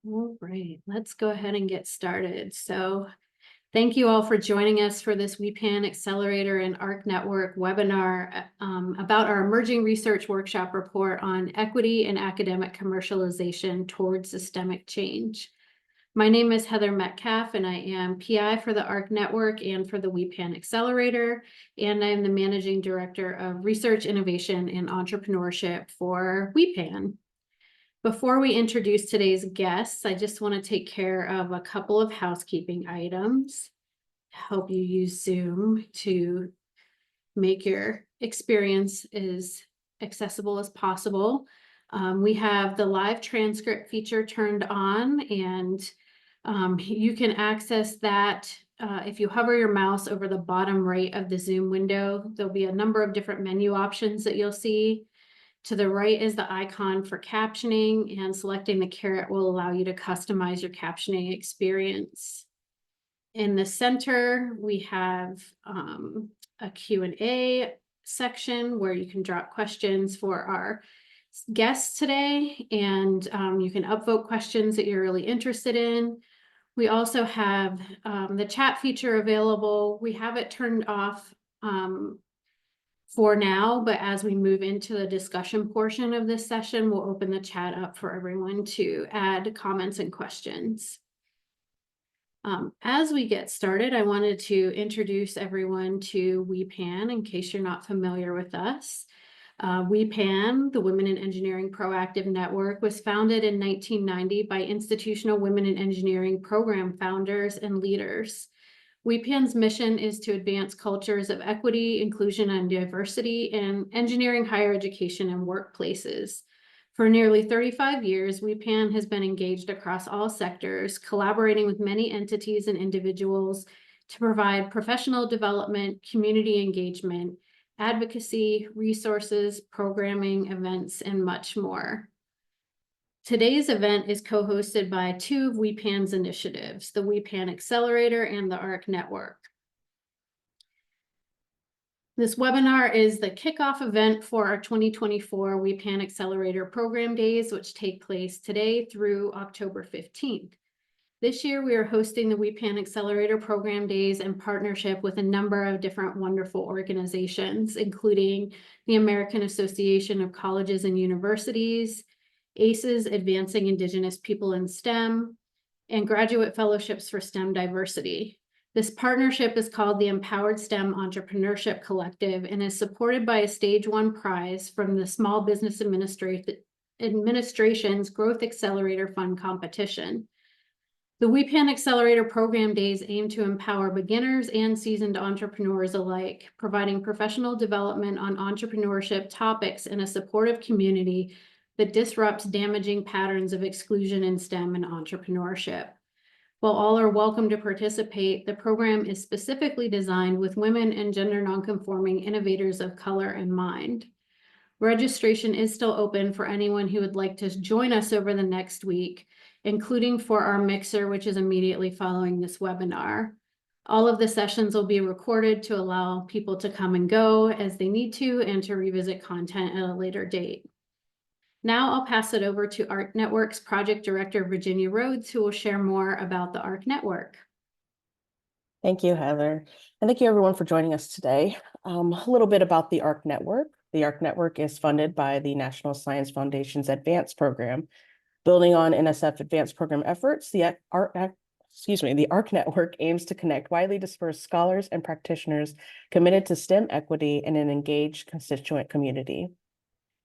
All right, let's go ahead and get started. So thank you all for joining us for this WEPAN Accelerator and ARC Network webinar about our Emerging Research Workshop Report on Equity and Academic Commercialization Towards Systemic Change. My name is Heather Metcalf, and I am PI for the ARC Network and for the WEPAN Accelerator, and I am the Managing Director of Research, Innovation, and Entrepreneurship for WEPAN. Before we introduce today's guests, I just want to take care of a couple of housekeeping items to help you use Zoom to make your experience as accessible as possible. We have the live transcript feature turned on, and you can access that if you hover your mouse over the bottom right of the Zoom window. There'll be a number of different menu options that you'll see. To the right is the icon for captioning, and selecting the caret will allow you to customize your captioning experience. In the center, we have a Q&A section where you can drop questions for our guests today, and you can upvote questions that you're really interested in. We also have the chat feature available. We have it turned off for now, but as we move into the discussion portion of this session, we'll open the chat up for everyone to add comments and questions. As we get started, I wanted to introduce everyone to WEPAN in case you're not familiar with us. WEPAN, the Women in Engineering Proactive Network, was founded in 1990 by institutional women in engineering program founders and leaders. WEPAN's mission is to advance cultures of equity, inclusion, and diversity in engineering, higher education, and workplaces. For nearly 35 years, WEPAN has been engaged across all sectors, collaborating with many entities and individuals to provide professional development, community engagement, advocacy, resources, programming, events, and much more. Today's event is co-hosted by two of WEPAN's initiatives, the WEPAN Accelerator and the ARC Network. This webinar is the kickoff event for our 2024 WEPAN Accelerator Program Days, which take place today through October 15th. This year, we are hosting the WEPAN Accelerator Program Days in partnership with a number of different wonderful organizations, including the American Association of Colleges and Universities, ACES, Advancing Indigenous People in STEM, and Graduate Fellowships for STEM Diversity. This partnership is called the Empowered STEM Entrepreneurship Collective and is supported by a Stage 1 prize from the Small Business Administration's Growth Accelerator Fund competition. The WEPAN Accelerator Program Days aim to empower beginners and seasoned entrepreneurs alike, providing professional development on entrepreneurship topics in a supportive community that disrupts damaging patterns of exclusion in STEM and entrepreneurship. While all are welcome to participate, the program is specifically designed with women and gender nonconforming innovators of color in mind. Registration is still open for anyone who would like to join us over the next week, including for our mixer, which is immediately following this webinar. All of the sessions will be recorded to allow people to come and go as they need to and to revisit content at a later date. Now I'll pass it over to ARC Network's Project Director, Virginia Rhodes, who will share more about the ARC Network. Thank you, Heather. And thank you everyone for joining us today. A little bit about the ARC Network. The ARC Network is funded by the National Science Foundation's Advanced Program. Building on NSF Advanced Program efforts, the ARC Network aims to connect widely dispersed scholars and practitioners committed to STEM equity in an engaged constituent community.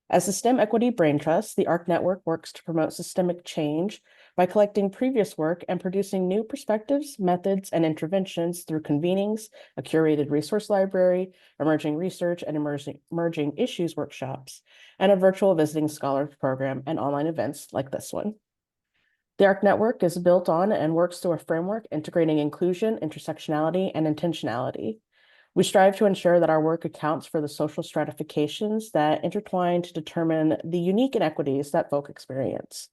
As a STEM equity brain trust, the ARC Network works to promote systemic change by collecting previous work and producing new perspectives, methods, and interventions through convenings, a curated resource library, emerging research and emerging issues workshops, and a virtual visiting scholars program and online events like this one. The ARC Network is built on and works through a framework integrating inclusion, intersectionality, and intentionality. We strive to ensure that our work accounts for the social stratifications that intertwine to determine the unique inequities that folk experience.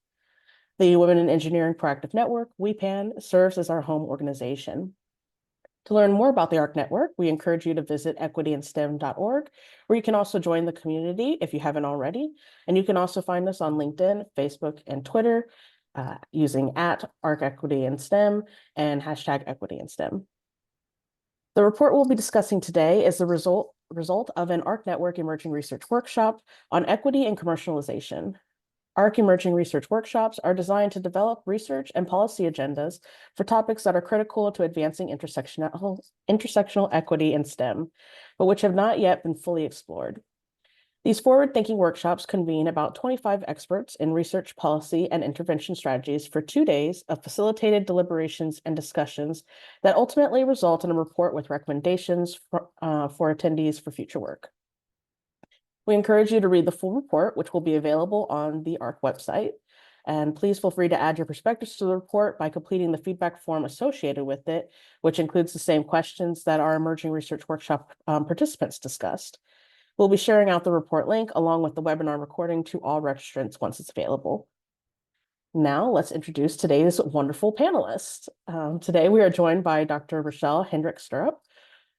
The Women in Engineering Proactive Network, WEPAN, serves as our home organization. To learn more about the ARC Network, we encourage you to visit equityandstem.org, where you can also join the community if you haven't already. And you can also find us on LinkedIn, Facebook, and Twitter. using @ArcEquityInSTEM and #EquityInSTEM. The report we'll be discussing today is the result of an ARC Network Emerging Research Workshop on equity and commercialization. ARC Emerging Research Workshops are designed to develop research and policy agendas for topics that are critical to advancing intersectional equity in STEM, but which have not yet been fully explored. These forward-thinking workshops convene about 25 experts in research policy and intervention strategies for 2 days of facilitated deliberations and discussions that ultimately result in a report with recommendations for attendees for future work. We encourage you to read the full report, which will be available on the ARC website. And please feel free to add your perspectives to the report by completing the feedback form associated with it, which includes the same questions that our Emerging Research Workshop participants discussed. We'll be sharing out the report link along with the webinar recording to all registrants once it's available. Now let's introduce today's wonderful panelists. Today we are joined by Dr. Rachele Hendricks-Sturrup,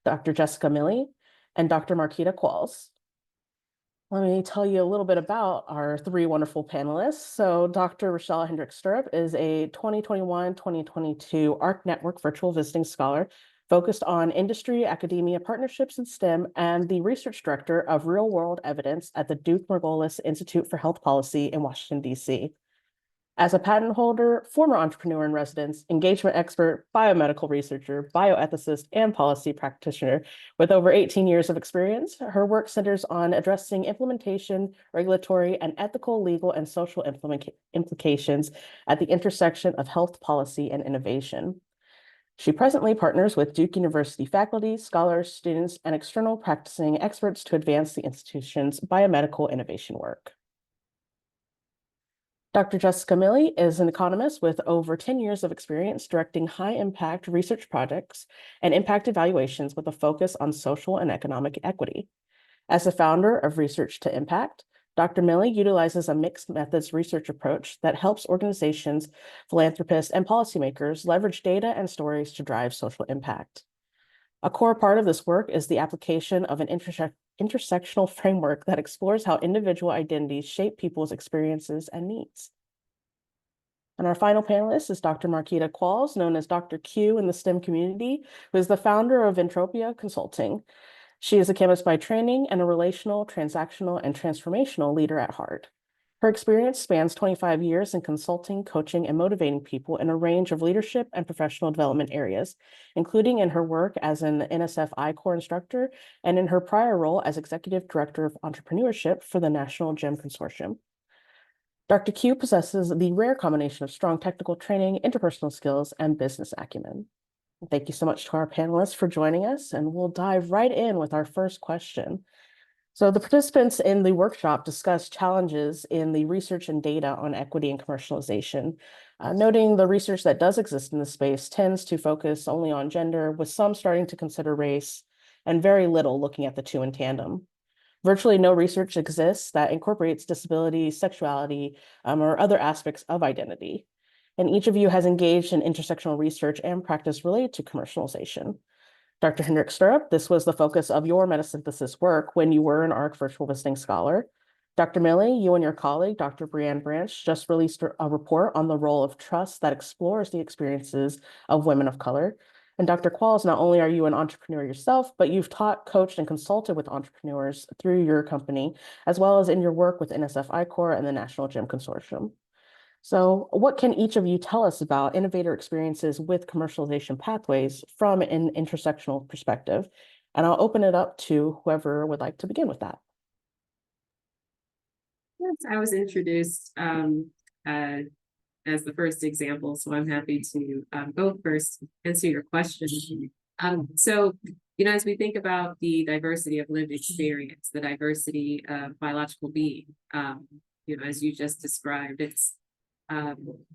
Dr. Jessica Milli, and Dr. Marquita Qualls. Let me tell you a little bit about our 3 wonderful panelists. So Dr. Rachele Hendricks-Sturrup is a 2021-2022 ARC Network Virtual Visiting Scholar focused on industry, academia partnerships in STEM, and the research director of real-world evidence at the Duke-Margolis Institute for Health Policy in Washington, D.C. As a patent holder, former entrepreneur in residence, engagement expert, biomedical researcher, bioethicist, and policy practitioner with over 18 years of experience, her work centers on addressing implementation, regulatory, and ethical, legal, and social implications at the intersection of health policy and innovation. She presently partners with Duke University faculty, scholars, students, and external practicing experts to advance the institution's biomedical innovation work. Dr. Jessica Milli is an economist with over 10 years of experience directing high-impact research projects and impact evaluations with a focus on social and economic equity. As the founder of Research to Impact, Dr. Milli utilizes a mixed methods research approach that helps organizations, philanthropists, and policymakers leverage data and stories to drive social impact. A core part of this work is the application of an intersectional framework that explores how individual identities shape people's experiences and needs. And our final panelist is Dr. Marquita Qualls, known as Dr. Q in the STEM community, who is the founder of Entropia Consulting. She is a chemist by training and a relational, transactional, and transformational leader at heart. Her experience spans 25 years in consulting, coaching, and motivating people in a range of leadership and professional development areas, including in her work as an NSF I-Corps instructor and in her prior role as Executive Director of Entrepreneurship for the National GEM Consortium. Dr. Q possesses the rare combination of strong technical training, interpersonal skills, and business acumen. Thank you so much to our panelists for joining us, and we'll dive right in with our first question. So the participants in the workshop discussed challenges in the research and data on equity and commercialization, noting the research that does exist in the space tends to focus only on gender, with some starting to consider race, and very little looking at the two in tandem. Virtually no research exists that incorporates disability, sexuality, or other aspects of identity. And each of you has engaged in intersectional research and practice related to commercialization. Dr. Hendricks-Sturrup, this was the focus of your metasynthesis work when you were an ARC Virtual Visiting Scholar. Dr. Milli, you and your colleague, Dr. Brianne Branch, just released a report on the role of trust that explores the experiences of women of color. And Dr. Qualls, not only are you an entrepreneur yourself, but you've taught, coached, and consulted with entrepreneurs through your company, as well as in your work with NSF I-Corps and the National GEM Consortium. So what can each of you tell us about innovator experiences with commercialization pathways from an intersectional perspective? And I'll open it up to whoever would like to begin with that. Yes, I was introduced as the first example, so I'm happy to go first, answer your question. So, as we think about the diversity of lived experience, the diversity of biological being, as you just described, it's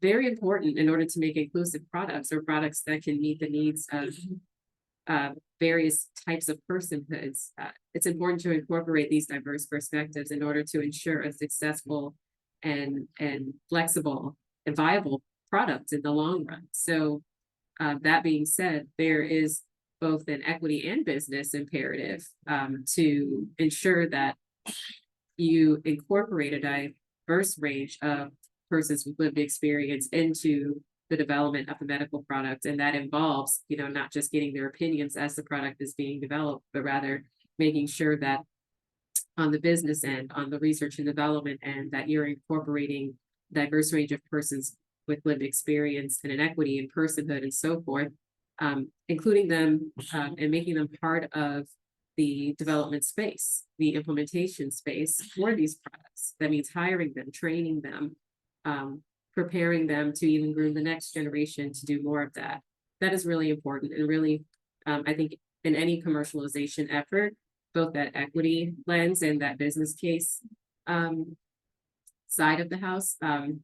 very important in order to make inclusive products or products that can meet the needs of various types of personhoods. It's important to incorporate these diverse perspectives in order to ensure a successful and flexible and viable product in the long run. So that being said, there is both an equity and business imperative to ensure that you incorporate a diverse range of persons with lived experience into the development of the medical product. And that involves, not just getting their opinions as the product is being developed, but rather making sure that on the business end, on the research and development end, that you're incorporating a diverse range of persons with lived experience and inequity and personhood and so forth, including them and making them part of the development space, the implementation space for these products. That means hiring them, training them, preparing them to even groom the next generation to do more of that. That is really important. And really, I think in any commercialization effort, both that equity lens and that business case side of the house,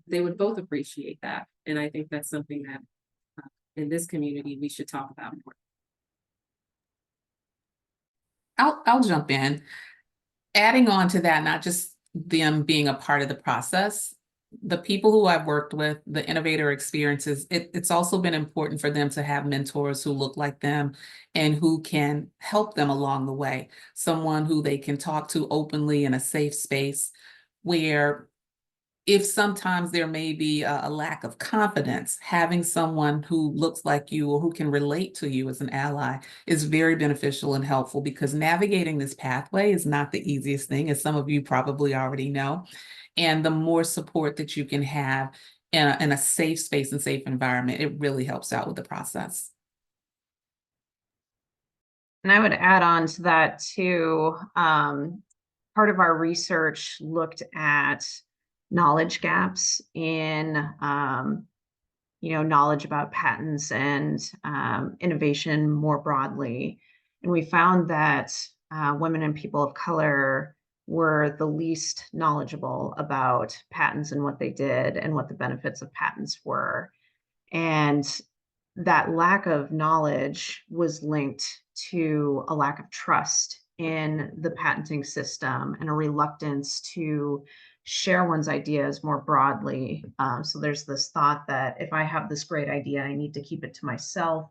they would both appreciate that. And I think that's something that in this community, we should talk about more. I'll jump in. Adding on to that, not just them being a part of the process, the people who I've worked with, the innovator experiences, it's also been important for them to have mentors who look like them and who can help them along the way. Someone who they can talk to openly in a safe space, where if sometimes there may be a lack of confidence, having someone who looks like you or who can relate to you as an ally is very beneficial and helpful, because navigating this pathway is not the easiest thing, as some of you probably already know. And the more support that you can have in a safe space and safe environment, it really helps out with the process. And I would add on to that too. Part of our research looked at knowledge gaps in, knowledge about patents and innovation more broadly. And we found that women and people of color were the least knowledgeable about patents and what they did and what the benefits of patents were. And that lack of knowledge was linked to a lack of trust in the patenting system and a reluctance to share one's ideas more broadly. So there's this thought that if I have this great idea, I need to keep it to myself.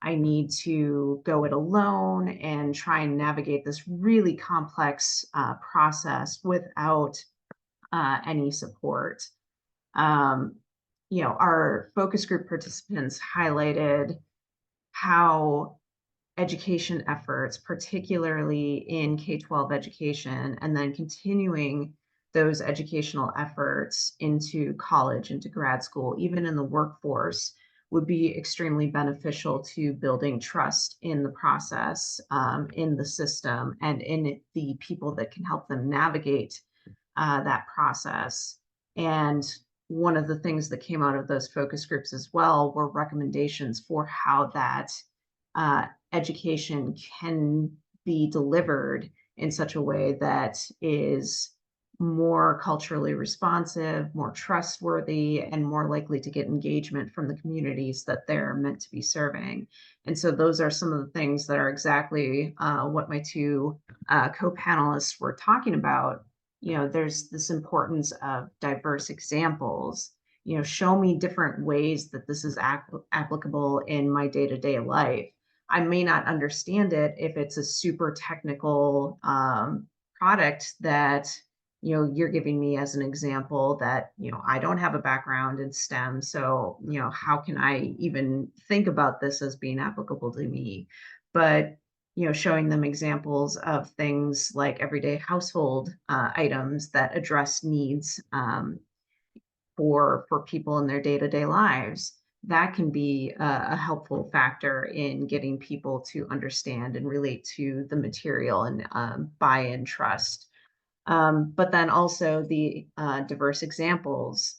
I need to go it alone and try and navigate this really complex process without any support. Our focus group participants highlighted how education efforts, particularly in K-12 education, and then continuing those educational efforts into college, into grad school, even in the workforce, would be extremely beneficial to building trust in the process, in the system, and in the people that can help them navigate that process. And one of the things that came out of those focus groups as well were recommendations for how that education can be delivered in such a way that is more culturally responsive, more trustworthy, and more likely to get engagement from the communities that they're meant to be serving. And so those are some of the things that are exactly what my two co-panelists were talking about. There's this importance of diverse examples. Show me different ways that this is applicable in my day-to-day life. I may not understand it if it's a super technical product that you're giving me as an example that I don't have a background in STEM, so how can I even think about this as being applicable to me? But showing them examples of things like everyday household items that address needs for people in their day-to-day lives, that can be a helpful factor in getting people to understand and relate to the material and buy and trust. But then also the diverse examples,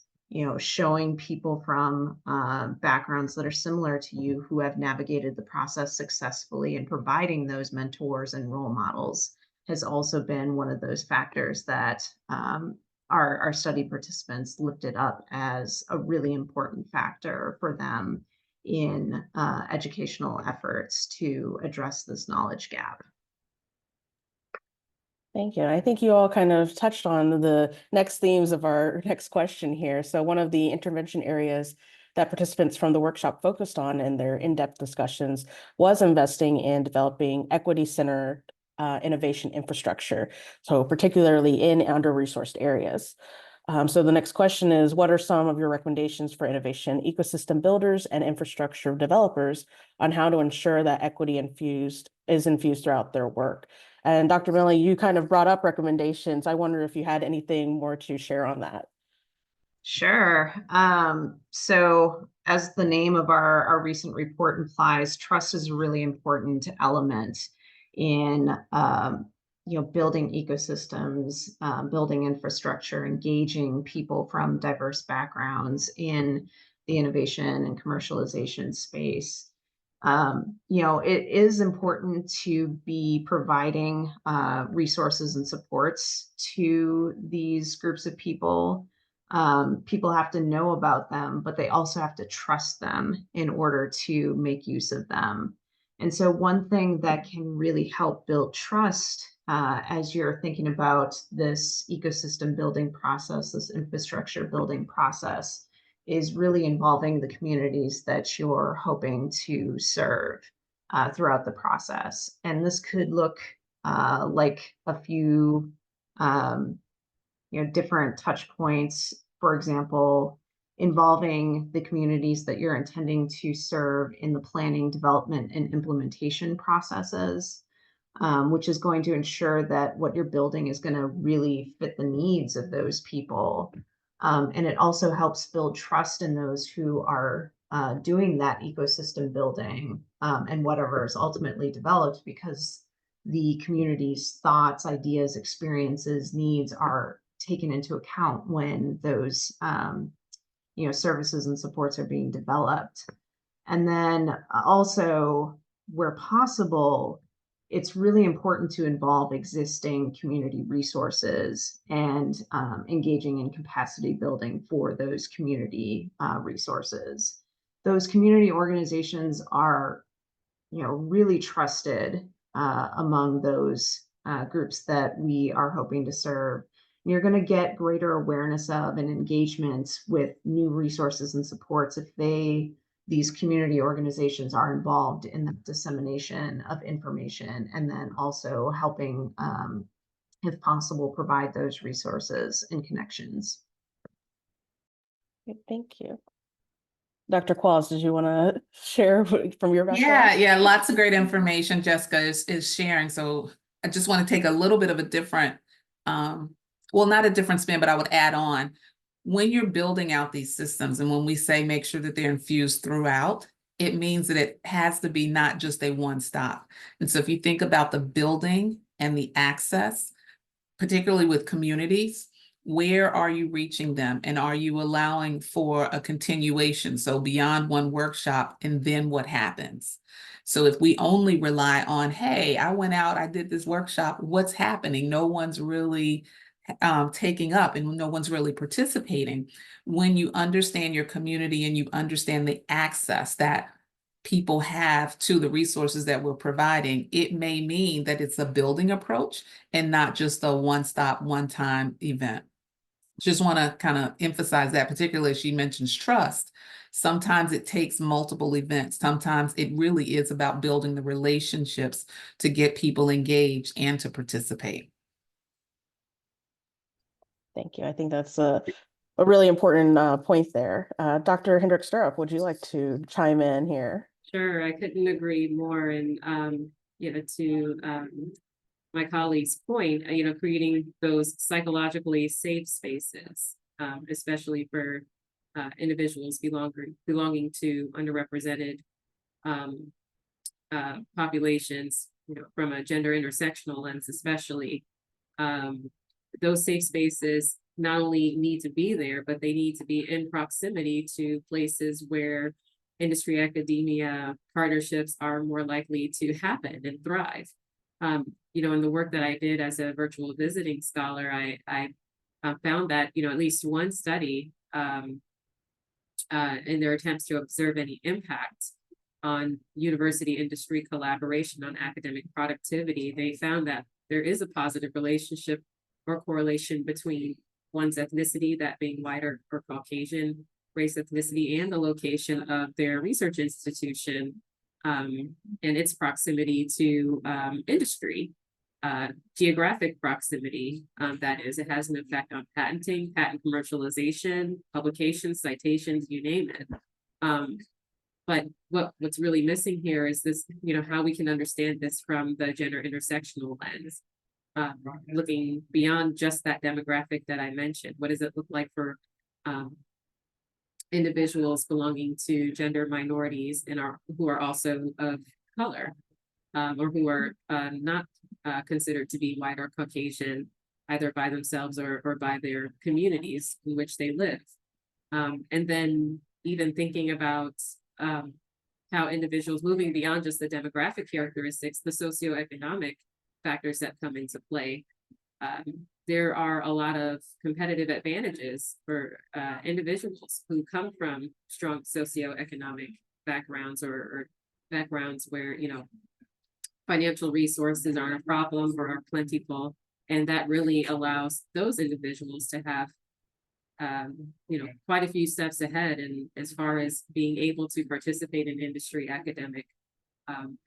showing people from backgrounds that are similar to you who have navigated the process successfully, and providing those mentors and role models has also been one of those factors that our study participants lifted up as a really important factor for them in educational efforts to address this knowledge gap. Thank you. I think you all kind of touched on the next themes of our next question here. So one of the intervention areas that participants from the workshop focused on in their in-depth discussions was investing in developing equity-centered innovation infrastructure, so particularly in under-resourced areas. So the next question is, what are some of your recommendations for innovation ecosystem builders and infrastructure developers on how to ensure that equity is infused throughout their work? And Dr. Milli, you kind of brought up recommendations. I wonder if you had anything more to share on that. Sure. So as the name of our recent report implies, trust is a really important element in building ecosystems, building infrastructure, engaging people from diverse backgrounds in the innovation and commercialization space. It is important to be providing resources and supports to these groups of people. People have to know about them, but they also have to trust them in order to make use of them. And so one thing that can really help build trust as you're thinking about this ecosystem building process, this infrastructure building process, is really involving the communities that you're hoping to serve throughout the process. And this could look like a few different touch points, for example, involving the communities that you're intending to serve in the planning, development, and implementation processes, which is going to ensure that what you're building is going to really fit the needs of those people. And it also helps build trust in those who are doing that ecosystem building and whatever is ultimately developed, because the community's thoughts, ideas, experiences, needs are taken into account when those services and supports are being developed. And then also, where possible, it's really important to involve existing community resources and engaging in capacity building for those community resources. Those community organizations are, really trusted among those groups that we are hoping to serve. You're going to get greater awareness of and engagement with new resources and supports if these community organizations are involved in the dissemination of information, and then also helping, if possible, provide those resources and connections. Thank you. Dr. Qualls, did you want to share from your background? Yeah, lots of great information Jessica is sharing. So I just want to take a little bit of a different, well, not a different spin, but I would add on. When you're building out these systems, and when we say make sure that they're infused throughout, it means that it has to be not just a one-stop. And so if you think about the building and the access, particularly with communities, where are you reaching them? And are you allowing for a continuation? So beyond one workshop, and then what happens? So if we only rely on, hey, I went out, I did this workshop, what's happening? No one's really taking up and no one's really participating. When you understand your community and you understand the access that people have to the resources that we're providing, it may mean that it's a building approach and not just a one-stop, one-time event. Just want to kind of emphasize that, particularly as she mentions trust. Sometimes it takes multiple events. Sometimes it really is about building the relationships to get people engaged and to participate. Thank you. I think that's a really important point there. Dr. Hendricks-Sturrup, would you like to chime in here? Sure, I couldn't agree more. And to my colleague's point, creating those psychologically safe spaces, especially for individuals belonging to underrepresented populations, from a gender intersectional lens, especially. Those safe spaces not only need to be there, but they need to be in proximity to places where industry academia partnerships are more likely to happen and thrive. In the work that I did as a virtual visiting scholar, I found that, at least one study in their attempts to observe any impact on university industry collaboration on academic productivity, they found that there is a positive relationship or correlation between one's ethnicity, that being white or Caucasian, race, ethnicity, and the location of their research institution, and its proximity to industry. geographic proximity, that is, it has an effect on patenting, patent commercialization, publications, citations, you name it. But what's really missing here is this, how we can understand this from the gender intersectional lens, looking beyond just that demographic that I mentioned. What does it look like for individuals belonging to gender minorities and who are also of color, or who are not considered to be white or Caucasian, either by themselves or by their communities in which they live. And then even thinking about how individuals, moving beyond just the demographic characteristics, the socioeconomic factors that come into play. There are a lot of competitive advantages for individuals who come from strong socioeconomic backgrounds or backgrounds where, financial resources aren't a problem or are plentiful. And that really allows those individuals to have, quite a few steps ahead. And as far as being able to participate in industry academic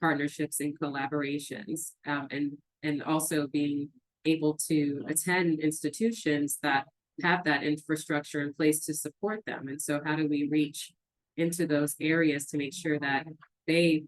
partnerships and collaborations, and also being able to attend institutions that have that infrastructure in place to support them. And so how do we reach into those areas to make sure that they,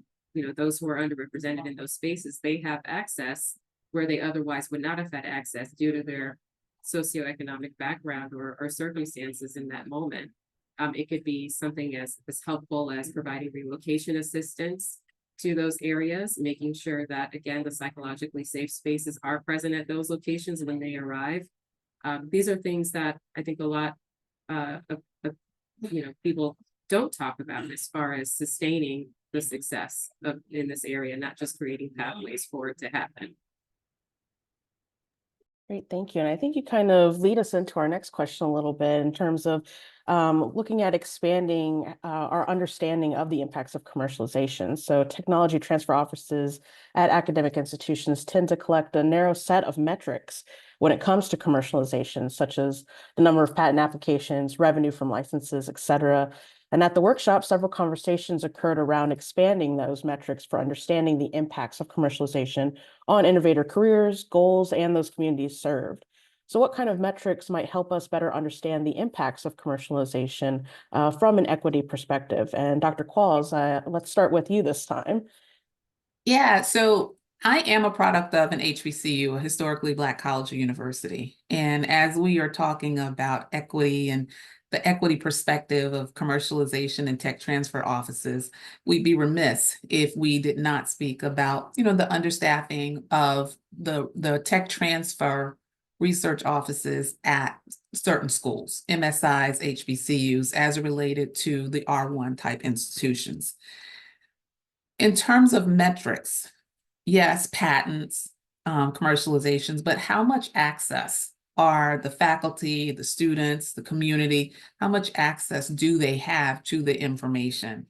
those who are underrepresented in those spaces, they have access where they otherwise would not have had access due to their socioeconomic background or circumstances in that moment. It could be something as helpful as providing relocation assistance to those areas, making sure that, again, the psychologically safe spaces are present at those locations when they arrive. These are things that I think a lot of people don't talk about as far as sustaining the success in this area, not just creating pathways for it to happen. Great, thank you. And I think you kind of lead us into our next question a little bit in terms of looking at expanding our understanding of the impacts of commercialization. So technology transfer offices at academic institutions tend to collect a narrow set of metrics when it comes to commercialization, such as the number of patent applications, revenue from licenses, et cetera. And at the workshop, several conversations occurred around expanding those metrics for understanding the impacts of commercialization on innovator careers, goals, and those communities served. So what kind of metrics might help us better understand the impacts of commercialization from an equity perspective? And Dr. Qualls, let's start with you this time. Yeah, so I am a product of an HBCU, a historically Black college or university. And as we are talking about equity and the equity perspective of commercialization and tech transfer offices, we'd be remiss if we did not speak about, the understaffing of the tech transfer research offices at certain schools, MSIs, HBCUs, as related to the R1 type institutions. In terms of metrics, yes, patents, commercializations, but how much access are the faculty, the students, the community, how much access do they have to the information?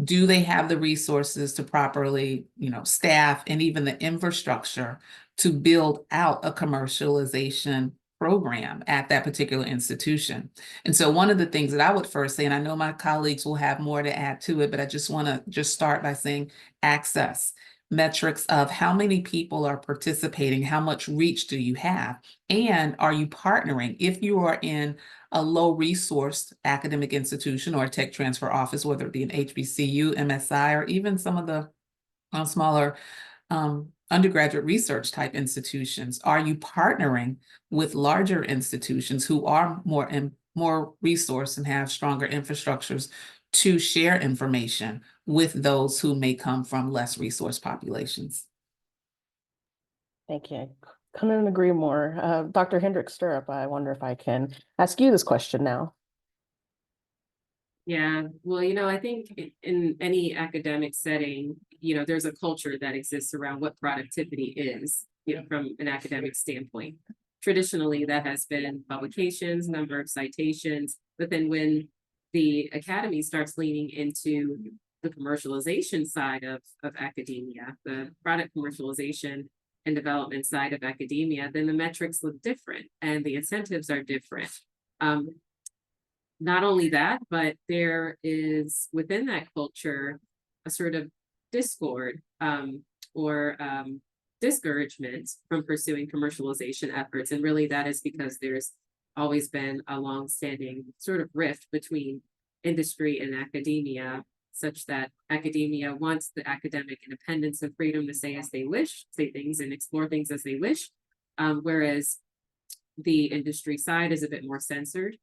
Do they have the resources to properly, staff and even the infrastructure to build out a commercialization program at that particular institution? And so one of the things that I would first say, and I know my colleagues will have more to add to it, but I just want to start by saying access. Metrics of how many people are participating, how much reach do you have, and are you partnering? If you are in a low resourced academic institution or a tech transfer office, whether it be an HBCU, MSI, or even some of the smaller undergraduate research type institutions, are you partnering with larger institutions who are more resourced and have stronger infrastructures to share information with those who may come from less resourced populations? Thank you. Couldn't agree more. Dr. Hendricks-Sturrup, I wonder if I can ask you this question now. Yeah, well, I think in any academic setting, there's a culture that exists around what productivity is, from an academic standpoint. Traditionally, that has been publications, number of citations, but then when the academy starts leaning into the commercialization side of academia, the product commercialization and development side of academia, then the metrics look different and the incentives are different. Not only that, but there is within that culture a sort of discord or discouragement from pursuing commercialization efforts. And really that is because there's always been a longstanding sort of rift between industry and academia, such that academia wants the academic independence and freedom to say as they wish, say things and explore things as they wish, whereas the industry side is a bit more censored.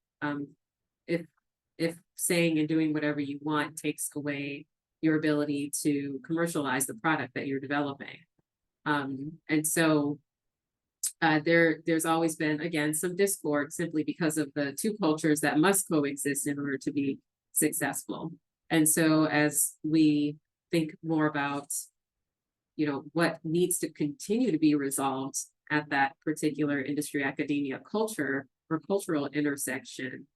If saying and doing whatever you want takes away your ability to commercialize the product that you're developing. And so there's always been, again, some discord simply because of the two cultures that must coexist in order to be successful. And so as we think more about, what needs to continue to be resolved at that particular industry academia culture or cultural intersection,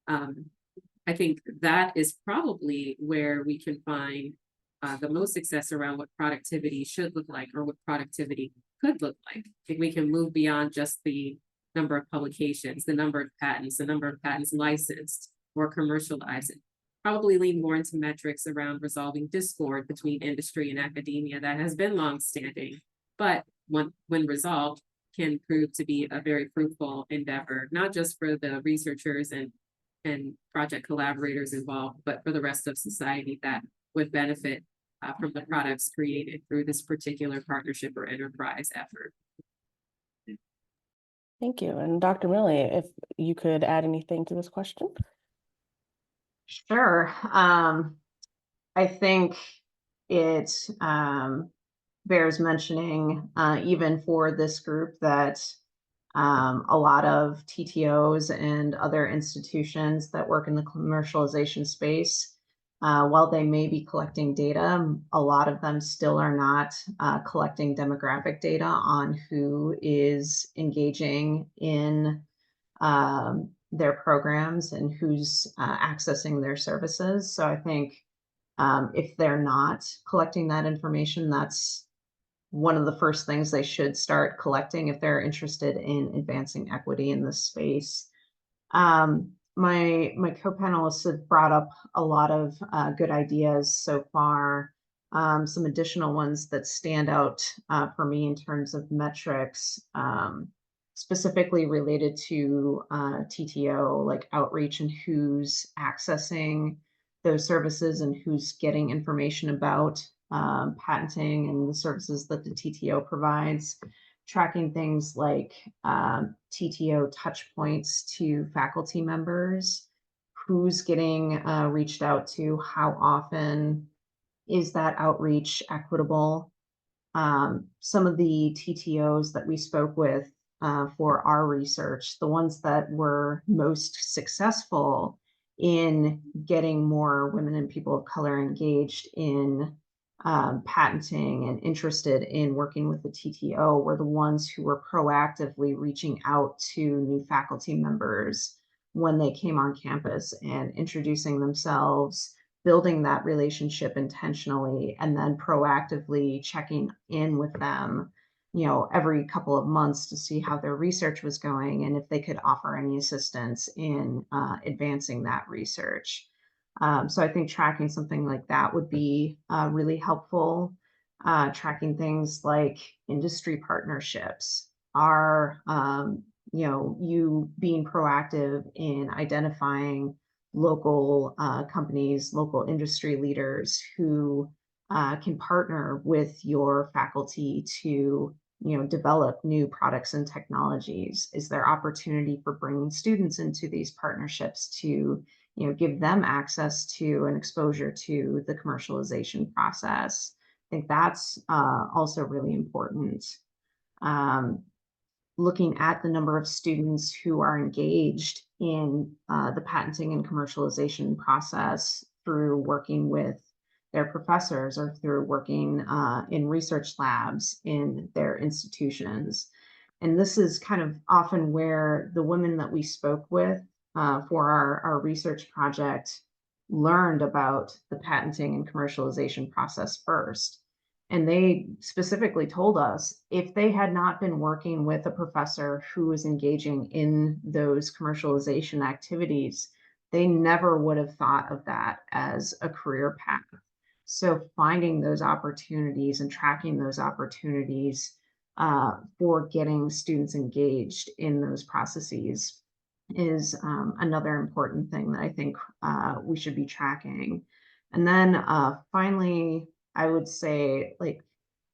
I think that is probably where we can find the most success around what productivity should look like or what productivity could look like. I think we can move beyond just the number of publications, the number of patents licensed or commercialized. Probably lean more into metrics around resolving discord between industry and academia that has been longstanding, but when resolved can prove to be a very fruitful endeavor, not just for the researchers and project collaborators involved, but for the rest of society that would benefit from the products created through this particular partnership or enterprise effort. Thank you. And Dr. Milli, if you could add anything to this question. Sure. I think it bears mentioning, even for this group, that a lot of TTOs and other institutions that work in the commercialization space, while they may be collecting data, a lot of them still are not collecting demographic data on who is engaging in their programs and who's accessing their services. So I think if they're not collecting that information, that's one of the first things they should start collecting if they're interested in advancing equity in this space. My co-panelists have brought up a lot of good ideas so far. Some additional ones that stand out for me in terms of metrics, specifically related to TTO, like outreach and who's accessing those services and who's getting information about patenting and the services that the TTO provides, tracking things like TTO touch points to faculty members, who's getting reached out to, how often is that outreach equitable. Some of the TTOs that we spoke with for our research, the ones that were most successful in getting more women and people of color engaged in patenting and interested in working with the TTO were the ones who were proactively reaching out to new faculty members when they came on campus and introducing themselves, building that relationship intentionally, and then proactively checking in with them, every couple of months to see how their research was going and if they could offer any assistance in advancing that research. So I think tracking something like that would be really helpful. Tracking things like industry partnerships are, you being proactive in identifying local companies, local industry leaders who can partner with your faculty to, develop new products and technologies. Is there opportunity for bringing students into these partnerships to, give them access to and exposure to the commercialization process? I think that's also really important. Looking at the number of students who are engaged in the patenting and commercialization process through working with their professors or through working in research labs in their institutions. And this is kind of often where the women that we spoke with for our research project learned about the patenting and commercialization process first. And they specifically told us if they had not been working with a professor who was engaging in those commercialization activities, they never would have thought of that as a career path. So finding those opportunities and tracking those opportunities for getting students engaged in those processes is another important thing that I think we should be tracking. And then finally, I would say, like,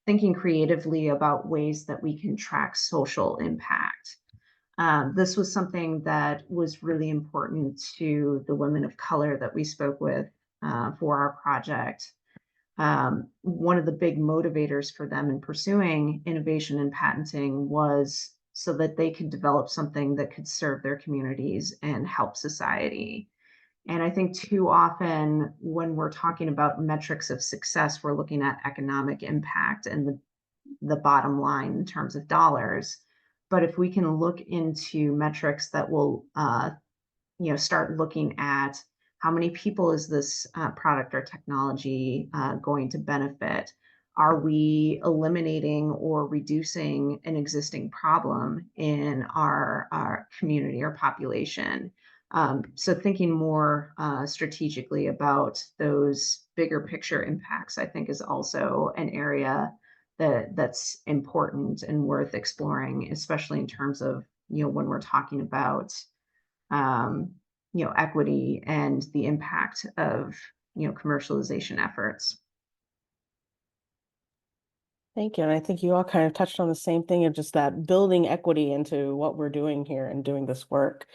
thinking creatively about ways that we can track social impact. This was something that was really important to the women of color that we spoke with for our project. One of the big motivators for them in pursuing innovation and patenting was so that they could develop something that could serve their communities and help society. And I think too often when we're talking about metrics of success, we're looking at economic impact and the bottom line in terms of dollars. But if we can look into metrics that will start looking at how many people is this product or technology going to benefit? Are we eliminating or reducing an existing problem in our community or population? So thinking more strategically about those bigger picture impacts, I think, is also an area that's important and worth exploring, especially in terms of when we're talking about um, equity and the impact of, commercialization efforts. Thank you. And I think you all kind of touched on the same thing of just that building equity into what we're doing here and doing this work.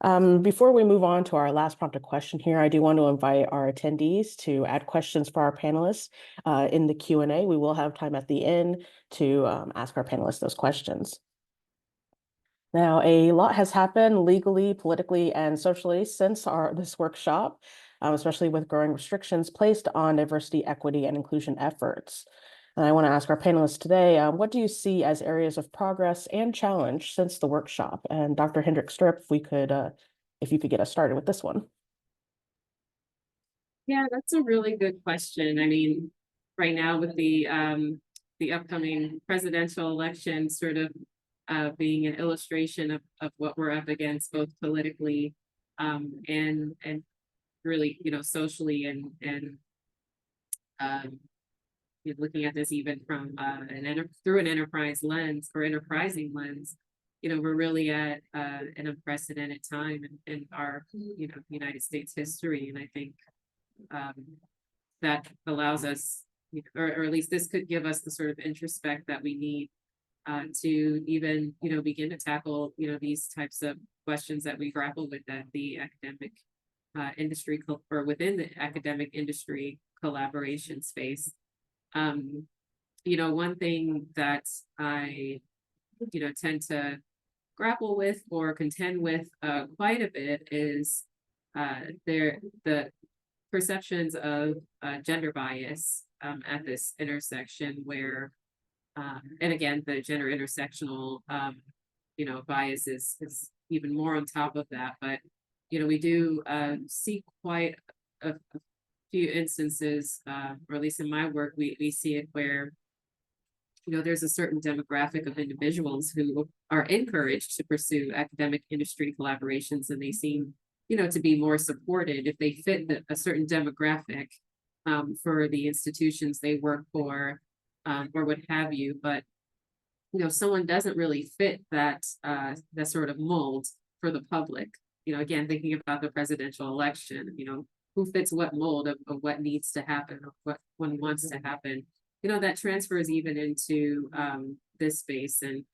Before we move on to our last prompted question here, I do want to invite our attendees to add questions for our panelists in the Q&A. We will have time at the end to ask our panelists those questions. Now, a lot has happened legally, politically, and socially since this workshop, especially with growing restrictions placed on diversity, equity, and inclusion efforts. And I want to ask our panelists today, what do you see as areas of progress and challenge since the workshop? And Dr. Hendricks-Sturrup, if you could get us started with this one. Yeah, that's a really good question. I mean, right now with the upcoming presidential election sort of being an illustration of what we're up against, both politically and really, socially and looking at this even from through an enterprise lens or enterprising lens, we're really at an unprecedented time in our, United States history. And I think that allows us, or at least this could give us the sort of introspect that we need to even, begin to tackle, these types of questions that we grapple with at the academic industry or within the academic industry collaboration space. One thing that I, tend to grapple with or contend with quite a bit is the perceptions of gender bias at this intersection where, and again, the gender intersectional, bias is even more on top of that. But, we do see quite a few instances, or at least in my work, we see it where, there's a certain demographic of individuals who are encouraged to pursue academic industry collaborations, and they seem, to be more supported if they fit a certain demographic for the institutions they work for, or what have you. But, someone doesn't really fit that sort of mold for the public. Again, thinking about the presidential election, who fits what mold of what needs to happen, or what one wants to happen. That transfers even into this space. And,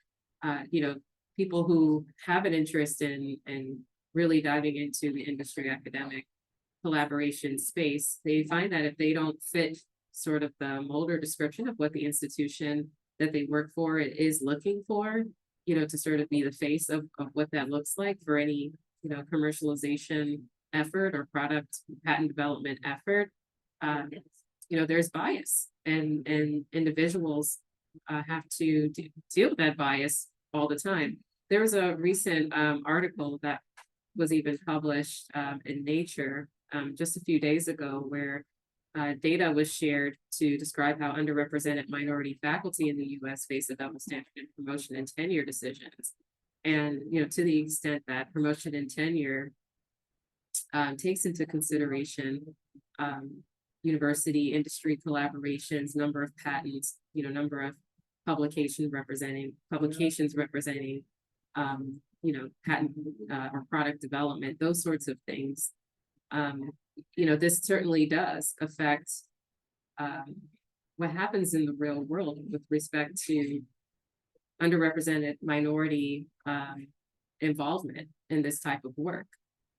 people who have an interest in really diving into the industry academic collaboration space, they find that if they don't fit sort of the mold or description of what the institution that they work for is looking for, to sort of be the face of what that looks like for any, commercialization effort or product patent development effort, there's bias, and individuals have to deal with that bias all the time. There was a recent article that was even published in Nature just a few days ago where data was shared to describe how underrepresented minority faculty in the U.S. face a double standard in promotion and tenure decisions. And, to the extent that promotion and tenure takes into consideration university industry collaborations, number of patents, number of publications representing, patent or product development, those sorts of things. This certainly does affect what happens in the real world with respect to underrepresented minority involvement in this type of work.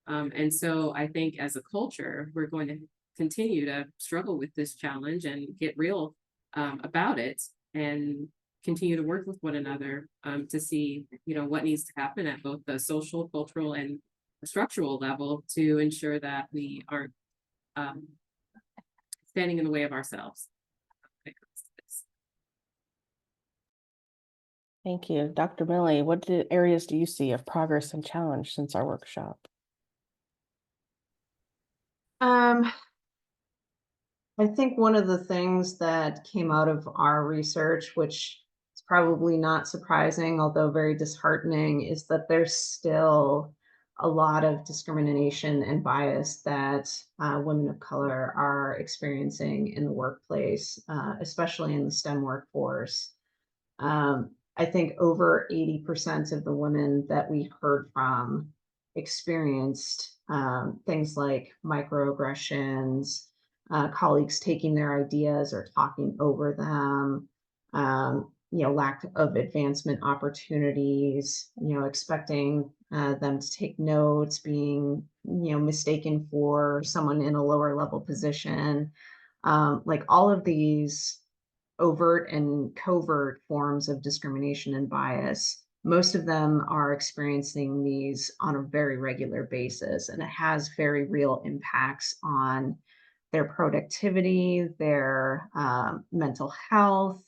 And so I think as a culture, we're going to continue to struggle with this challenge and get real about it, and continue to work with one another to see, what needs to happen at both the social, cultural, and structural level to ensure that we aren't standing in the way of ourselves. Thank you. Dr. Milli, what areas do you see of progress and challenge since our workshop? I think one of the things that came out of our research, which is probably not surprising, although very disheartening, is that there's still a lot of discrimination and bias that women of color are experiencing in the workplace, especially in the STEM workforce. I think over 80% of the women that we heard from experienced things like microaggressions, colleagues taking their ideas or talking over them, lack of advancement opportunities, expecting them to take notes, being, mistaken for someone in a lower level position. Like all of these overt and covert forms of discrimination and bias, most of them are experiencing these on a very regular basis, and it has very real impacts on their productivity, their mental health,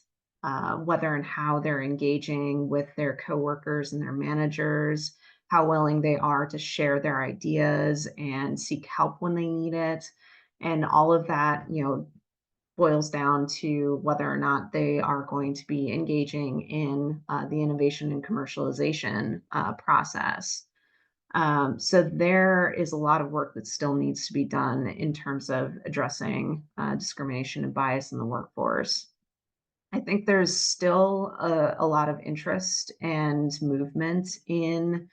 whether and how they're engaging with their coworkers and their managers, how willing they are to share their ideas and seek help when they need it. And all of that, boils down to whether or not they are going to be engaging in the innovation and commercialization process. So there is a lot of work that still needs to be done in terms of addressing discrimination and bias in the workforce. I think there's still a lot of interest and movement in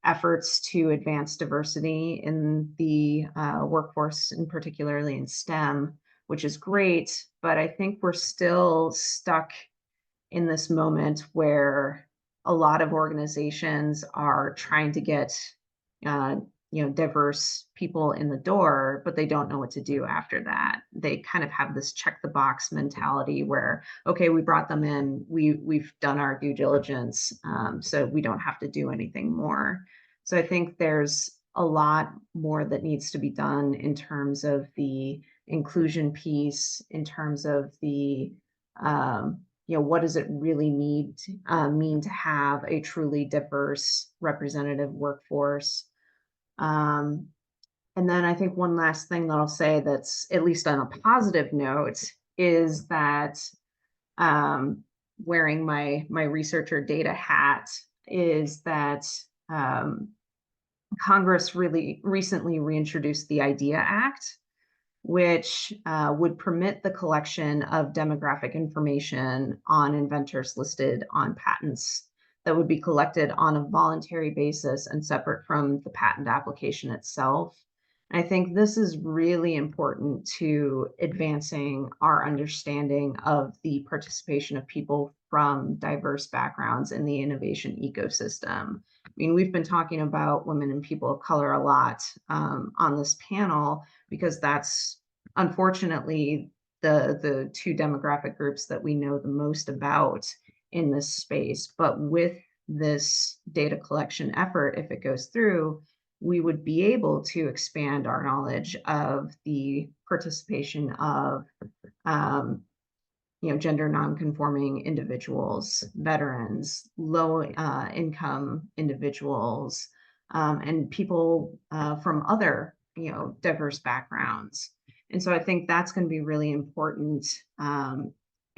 efforts to advance diversity in the workforce, and particularly in STEM, which is great. But I think we're still stuck in this moment where a lot of organizations are trying to get diverse people in the door, but they don't know what to do after that. They kind of have this check the box mentality where, okay, we brought them in, we've done our due diligence, so we don't have to do anything more. So I think there's a lot more that needs to be done in terms of the inclusion piece, in terms of the what does it really mean to have a truly diverse representative workforce. And then I think one last thing that I'll say that's at least on a positive note is that wearing my researcher data hat is that Congress really recently reintroduced the IDEA Act, which would permit the collection of demographic information on inventors listed on patents that would be collected on a voluntary basis and separate from the patent application itself. And I think this is really important to advancing our understanding of the participation of people from diverse backgrounds in the innovation ecosystem. I mean, we've been talking about women and people of color a lot on this panel, because that's unfortunately the two demographic groups that we know the most about in this space. But with this data collection effort, if it goes through, we would be able to expand our knowledge of the participation of gender nonconforming individuals, veterans, low income individuals, and people from other diverse backgrounds. And so I think that's going to be really important.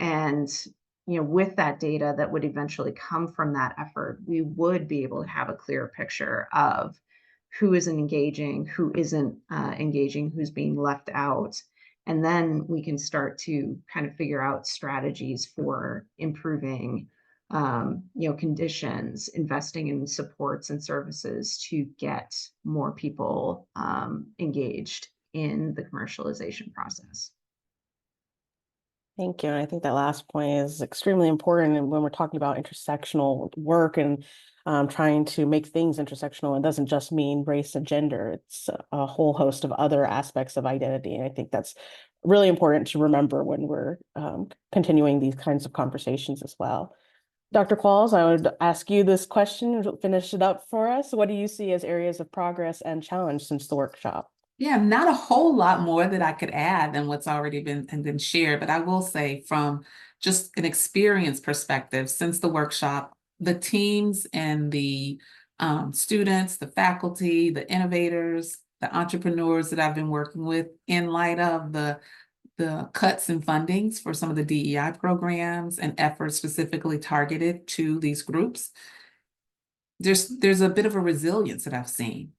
And with that data that would eventually come from that effort, we would be able to have a clear picture of who isn't engaging, who isn't engaging, who's being left out. And then we can start to kind of figure out strategies for improving conditions, investing in supports and services to get more people engaged in the commercialization process. Thank you. And I think that last point is extremely important. And when we're talking about intersectional work and trying to make things intersectional, it doesn't just mean race and gender. It's a whole host of other aspects of identity. And I think that's really important to remember when we're continuing these kinds of conversations as well. Dr. Qualls, I would ask you this question, finish it up for us. What do you see as areas of progress and challenge since the workshop? Yeah, not a whole lot more that I could add than what's already been shared, but I will say from just an experience perspective, since the workshop, the teams and the students, the faculty, the innovators, the entrepreneurs that I've been working with in light of the cuts in fundings for some of the DEI programs and efforts specifically targeted to these groups, there's a bit of a resilience that I've seen,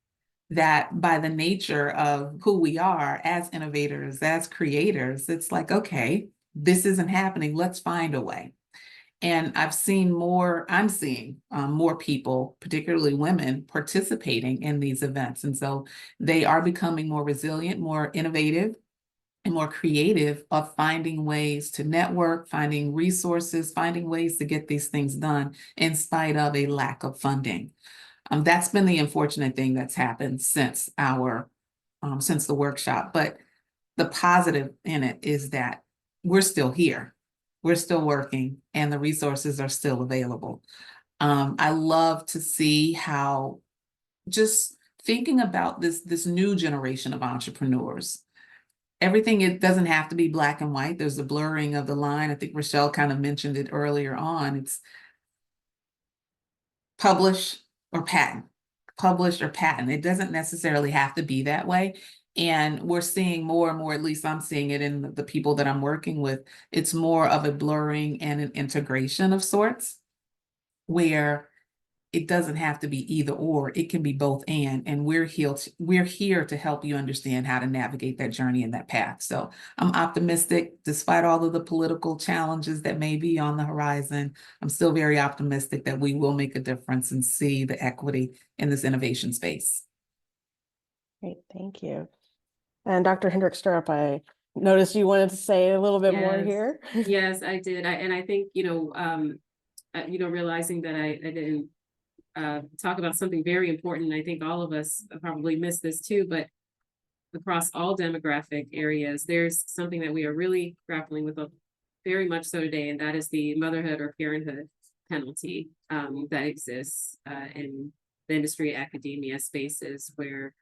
that by the nature of who we are as innovators, as creators, it's like, okay, this isn't happening, let's find a way. And I'm seeing more people, particularly women, participating in these events. And so they are becoming more resilient, more innovative, and more creative of finding ways to network, finding resources, finding ways to get these things done in spite of a lack of funding. That's been the unfortunate thing that's happened since the workshop. But the positive in it is that we're still here, we're still working, and the resources are still available. I love to see how, just thinking about this new generation of entrepreneurs, everything, it doesn't have to be black and white. There's a blurring of the line. I think Rachele kind of mentioned it earlier on. It's publish or patent, publish or patent. It doesn't necessarily have to be that way. And we're seeing more and more, at least I'm seeing it in the people that I'm working with, it's more of a blurring and an integration of sorts, where it doesn't have to be either or, it can be both and we're here to help you understand how to navigate that journey and that path. So I'm optimistic, despite all of the political challenges that may be on the horizon. I'm still very optimistic that we will make a difference and see the equity in this innovation space. Great, thank you. And Dr. Hendricks-Sturrup, I noticed you wanted to say a little bit more here. Yes, I did. And I think, realizing that I didn't talk about something very important. I think all of us probably missed this too, but across all demographic areas, there's something that we are really grappling with very much so today, and that is the motherhood or parenthood penalty that exists in the industry, academia spaces where,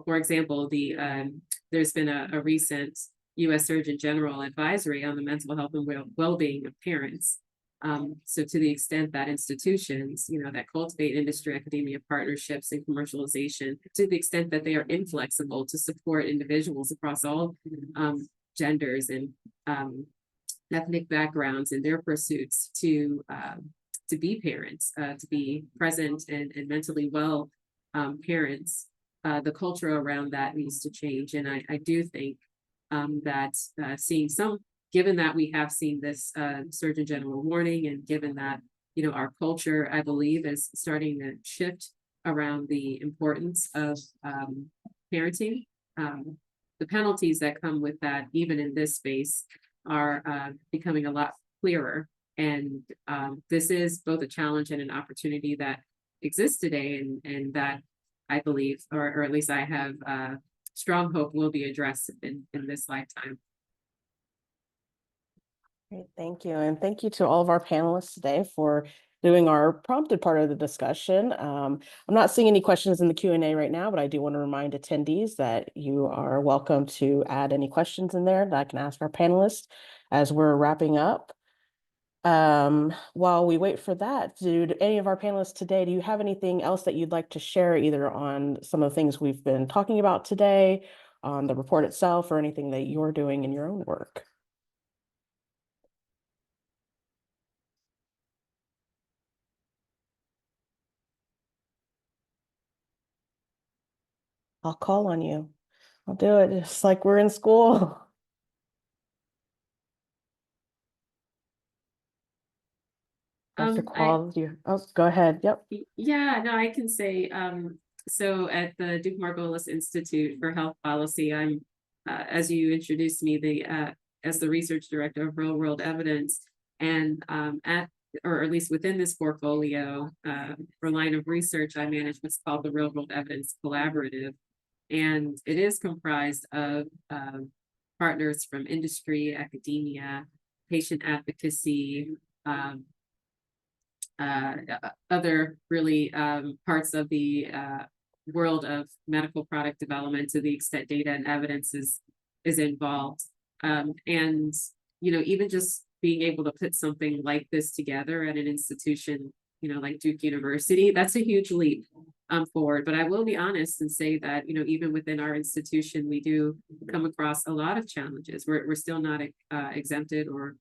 for example, there's been a recent U.S. Surgeon General advisory on the mental health and well-being of parents. So to the extent that institutions, that cultivate industry academia partnerships and commercialization, to the extent that they are inflexible to support individuals across all genders and ethnic backgrounds in their pursuits to be parents, to be present and mentally well parents, the culture around that needs to change. And I do think that given that we have seen this Surgeon General warning, and given that, our culture, I believe, is starting to shift around the importance of parenting, the penalties that come with that, even in this space, are becoming a lot clearer. And this is both a challenge and an opportunity that exists today, and that I believe, or at least I have strong hope will be addressed in this lifetime. Great, thank you. And thank you to all of our panelists today for doing our prompted part of the discussion. I'm not seeing any questions in the Q&A right now, but I do want to remind attendees that you are welcome to add any questions in there that I can ask our panelists as we're wrapping up. While we wait for that, do any of our panelists today, do you have anything else that you'd like to share, either on some of the things we've been talking about today, on the report itself, or anything that you're doing in your own work? I'll call on you. I'll do it just like we're in school. Dr. Qualls, go ahead. Yep. Yeah, no, I can say, so at the Duke-Margolis Institute for Health Policy, I'm, as you introduced me, as the research director of real world evidence, and or at least within this portfolio, or line of research, I manage what's called the Real World Evidence Collaborative. And it is comprised of partners from industry, academia, patient advocacy, other really parts of the world of medical product development, to the extent data and evidence is involved. And, you know, even just being able to put something like this together at an institution, you know, like Duke University, that's a huge leap forward. But I will be honest and say that, you know, even within our institution, we do come across a lot of challenges. We're still not exempted or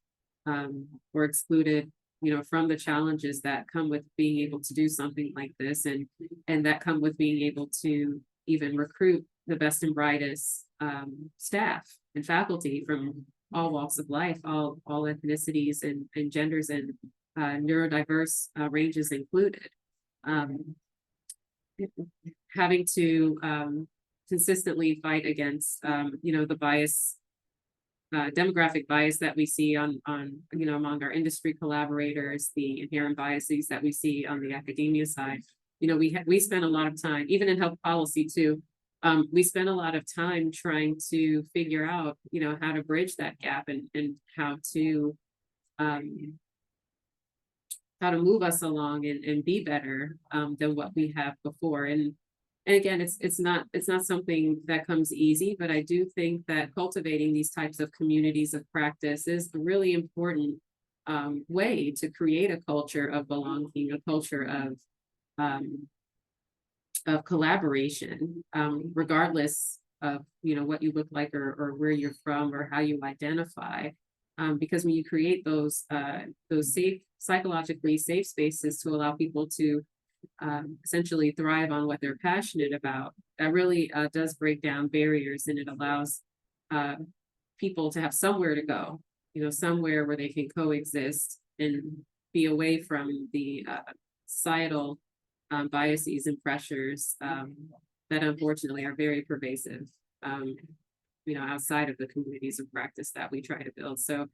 excluded, you know, from the challenges that come with being able to do something like this, and that come with being able to even recruit the best and brightest staff and faculty from all walks of life, all ethnicities and genders, and neurodiverse ranges included. Having to consistently fight against, you know, the bias, demographic bias that we see on you know, among our industry collaborators, the inherent biases that we see on the academia side. You know, we spend a lot of time, even in health policy too. We spend a lot of time trying to figure out, you know, how to bridge that gap, and how to move us along and be better than what we have before. And again, it's not something that comes easy, but I do think that cultivating these types of communities of practice is a really important way to create a culture of belonging, a culture of collaboration, regardless of, you know, what you look like, or where you're from, or how you identify. Because when you create those safe, psychologically safe spaces to allow people to essentially thrive on what they're passionate about, that really does break down barriers, and it allows people to have somewhere to go, you know, somewhere where they can coexist and be away from the societal biases and pressures that unfortunately are very pervasive, you know, outside of the communities of practice that we try to build. So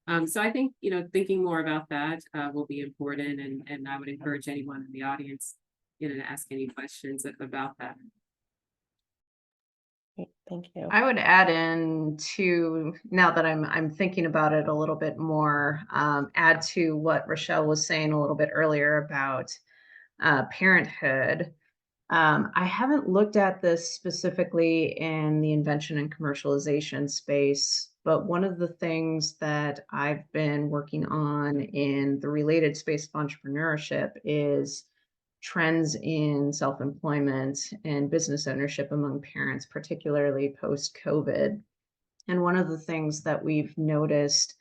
I think, you know, thinking more about that will be important, and I would encourage anyone in the audience, you know, to ask any questions about that. Thank you. I would add in to, now that I'm thinking about it a little bit more, add to what Rachele was saying a little bit earlier about parenthood. I haven't looked at this specifically in the invention and commercialization space, but one of the things that I've been working on in the related space of entrepreneurship is trends in self-employment and business ownership among parents, particularly post-COVID. And one of the things that we've noticed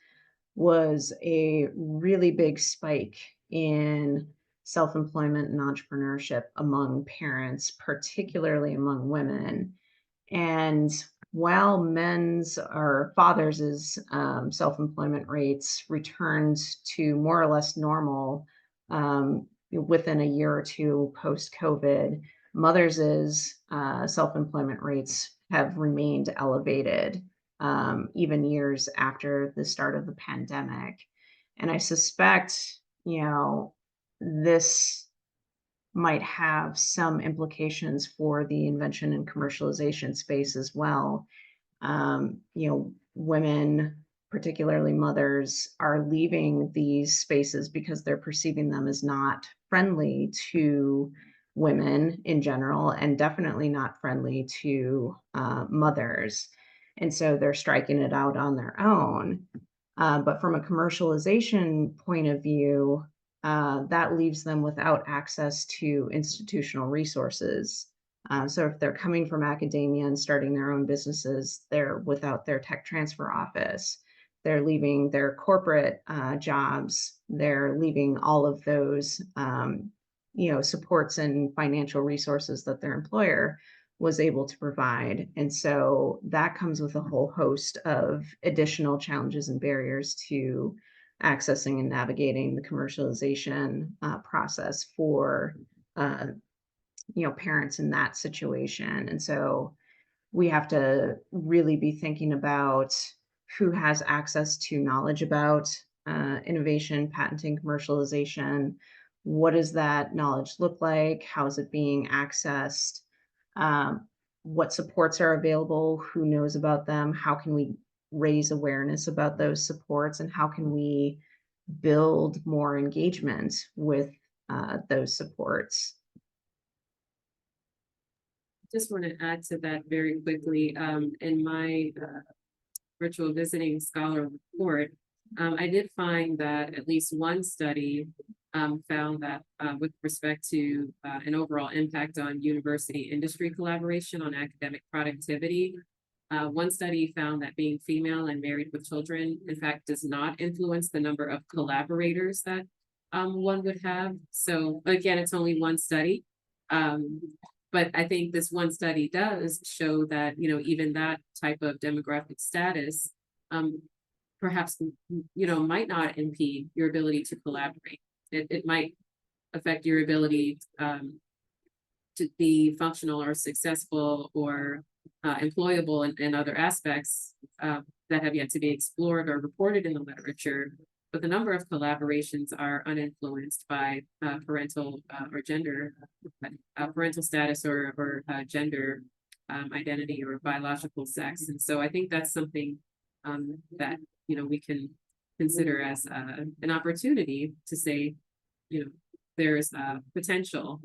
was a really big spike in self-employment and entrepreneurship among parents, particularly among women. And while fathers' self-employment rates returned to more or less normal within a year or two post-COVID, mothers' self-employment rates have remained elevated even years after the start of the pandemic. And I suspect, you know, this might have some implications for the invention and commercialization space as well. You know, women, particularly mothers, are leaving these spaces because they're perceiving them as not friendly to women in general, and definitely not friendly to mothers. And so they're striking it out on their own. But from a commercialization point of view, that leaves them without access to institutional resources. So if they're coming from academia and starting their own businesses, they're without their tech transfer office. They're leaving their corporate jobs. They're leaving all of those, you know, supports and financial resources that their employer was able to provide. And so that comes with a whole host of additional challenges and barriers to accessing and navigating the commercialization process for parents in that situation. And so we have to really be thinking about who has access to knowledge about innovation, patenting, commercialization. What does that knowledge look like? How is it being accessed? What supports are available? Who knows about them? How can we raise awareness about those supports? And how can we build more engagement with those supports? Just want to add to that very quickly. In my virtual visiting scholar report, I did find that at least one study found that with respect to an overall impact on university industry collaboration on academic productivity, one study found that being female and married with children, in fact, does not influence the number of collaborators that one would have. So again, it's only one study. But I think this one study does show that, even that type of demographic status perhaps, might not impede your ability to collaborate. It might affect your ability to be functional or successful or employable in other aspects that have yet to be explored or reported in the literature. But the number of collaborations are uninfluenced by parental or gender, parental status or gender identity or biological sex. And so I think that's something that, we can consider as an opportunity to say, there's potential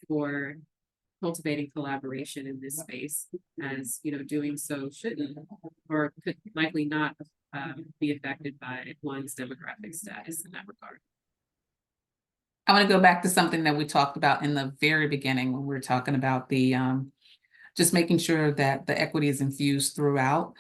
for cultivating collaboration in this space, as doing so shouldn't or could likely not be affected by one's demographic status in that regard. I want to go back to something that we talked about in the very beginning when we were talking about the just making sure that the equity is infused throughout.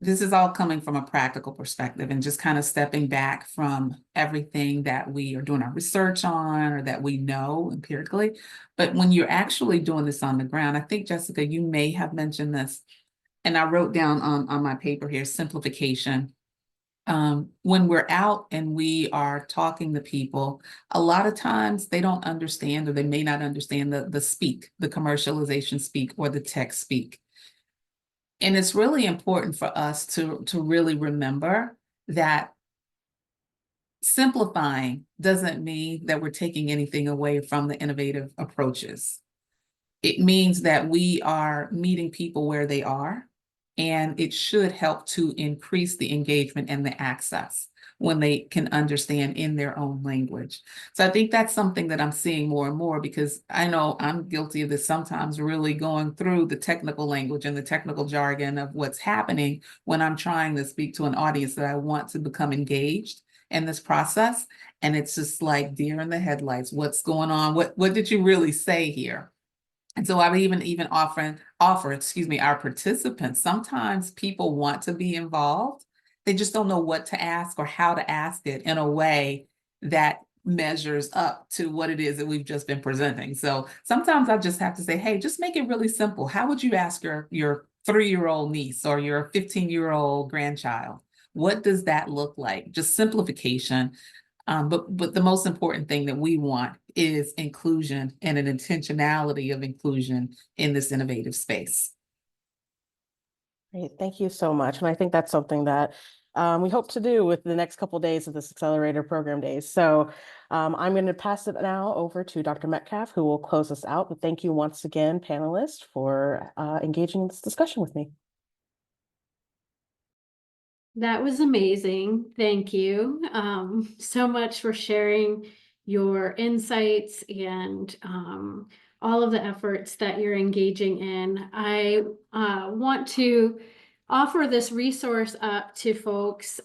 This is all coming from a practical perspective and just kind of stepping back from everything that we are doing our research on or that we know empirically. But when you're actually doing this on the ground, I think, Jessica, you may have mentioned this, and I wrote down on my paper here, simplification. When we're out and we are talking to people, a lot of times they don't understand, or they may not understand the commercialization speak or the tech speak. And it's really important for us to really remember that simplifying doesn't mean that we're taking anything away from the innovative approaches. It means that we are meeting people where they are, and it should help to increase the engagement and the access when they can understand in their own language. So I think that's something that I'm seeing more and more, because I know I'm guilty of this sometimes, really going through the technical language and the technical jargon of what's happening when I'm trying to speak to an audience that I want to become engaged in this process. And it's just like deer in the headlights. What's going on? What did you really say here? And so I would even offer, our participants, sometimes people want to be involved. They just don't know what to ask or how to ask it in a way that measures up to what it is that we've just been presenting. So sometimes I just have to say, hey, just make it really simple. How would you ask your 3-year-old niece or your 15-year-old grandchild? What does that look like? Just simplification. But the most important thing that we want is inclusion and an intentionality of inclusion in this innovative space. Great, thank you so much. And I think that's something that we hope to do with the next couple of days of this Accelerator Program Days. So I'm going to pass it now over to Dr. Metcalf, who will close us out. But thank you once again, panelists, for engaging in this discussion with me. That was amazing. Thank you so much for sharing your insights and all of the efforts that you're engaging in. I want to offer this resource up to folks.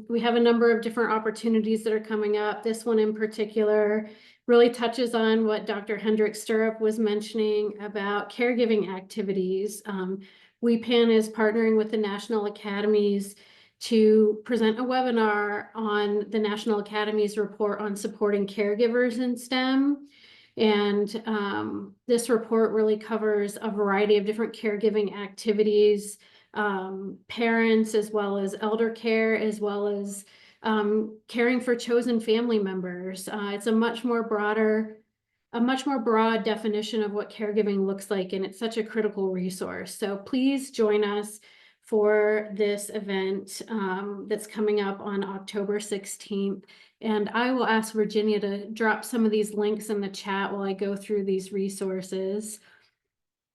We have a number of different opportunities that are coming up. This one in particular really touches on what Dr. Hendricks-Sturrup was mentioning about caregiving activities. WEPAN is partnering with the National Academies to present a webinar on the National Academy's report on supporting caregivers in STEM. And this report really covers a variety of different caregiving activities, parents as well as elder care, as well as caring for chosen family members. It's a much more broad definition of what caregiving looks like, and it's such a critical resource. So please join us for this event that's coming up on October 16th. And I will ask Virginia to drop some of these links in the chat while I go through these resources.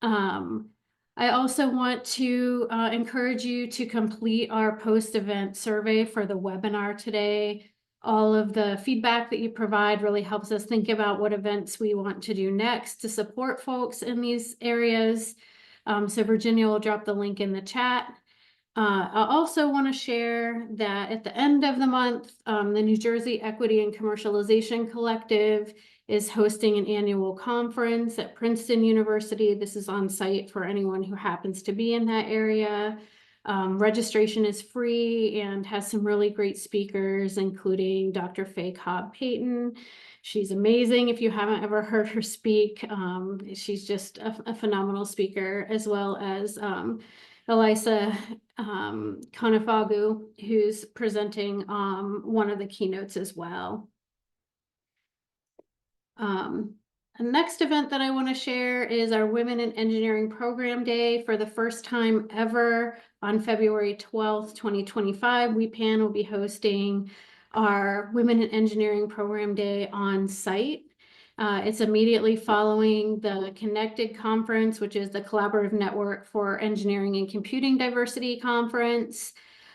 I also want to encourage you to complete our post-event survey for the webinar today. All of the feedback that you provide really helps us think about what events we want to do next to support folks in these areas. So Virginia will drop the link in the chat. I also want to share that at the end of the month, the New Jersey Equity and Commercialization Collective is hosting an annual conference at Princeton University. This is on site for anyone who happens to be in that area. Registration is free and has some really great speakers, including Dr. Faye Cobb-Payton. She's amazing if you haven't ever heard her speak. She's just a phenomenal speaker, as well as Elisa Konafagu, who's presenting one of the keynotes as well. The next event that I want to share is our Women in Engineering Program Day. For the first time ever on February 12th, 2025, WEPAN will be hosting our Women in Engineering Program Day on site. It's immediately following the Connected Conference, which is the Collaborative Network for Engineering and Computing Diversity Conference.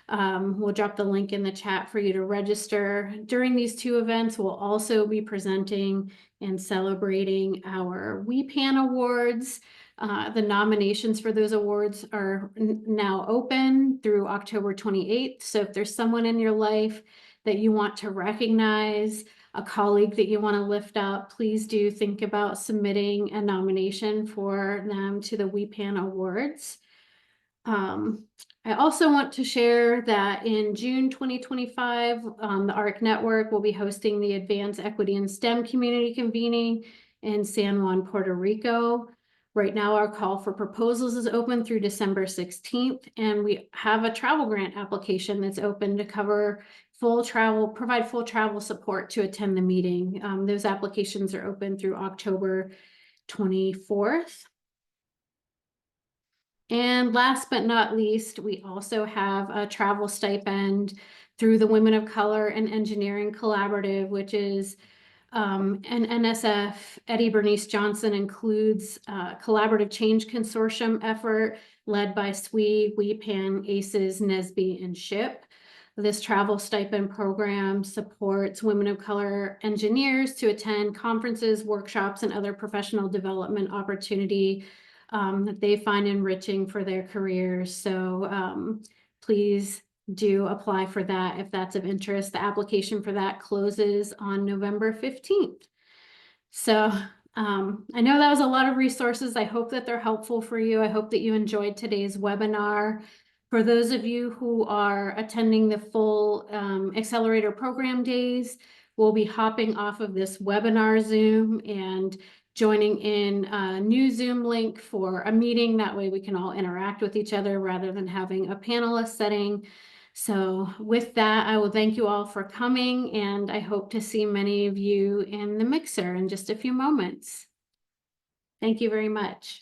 We'll drop the link in the chat for you to register. During these two events, we'll also be presenting and celebrating our WEPAN Awards. The nominations for those awards are now open through October 28th. So if there's someone in your life that you want to recognize, a colleague that you want to lift up, please do think about submitting a nomination for them to the WEPAN Awards. I also want to share that in June 2025, the ARC Network will be hosting the Advanced Equity and STEM Community Convening in San Juan, Puerto Rico. Right now, our call for proposals is open through December 16th, and we have a travel grant application that's open to cover provide full travel support to attend the meeting. Those applications are open through October 24th. And last but not least, we also have a travel stipend through the Women of Color and Engineering Collaborative, which is an NSF. Eddie Bernice Johnson includes a collaborative change consortium effort led by SWE, WEPAN, ACES, NSBE, and SHIP. This travel stipend program supports women of color engineers to attend conferences, workshops, and other professional development opportunity that they find enriching for their careers. So please do apply for that if that's of interest. The application for that closes on November 15th. So I know that was a lot of resources. I hope that they're helpful for you. I hope that you enjoyed today's webinar. For those of you who are attending the full Accelerator Program Days, we'll be hopping off of this webinar Zoom and joining in a new Zoom link for a meeting. That way we can all interact with each other rather than having a panelist setting. So with that, I will thank you all for coming, and I hope to see many of you in the mixer in just a few moments. Thank you very much.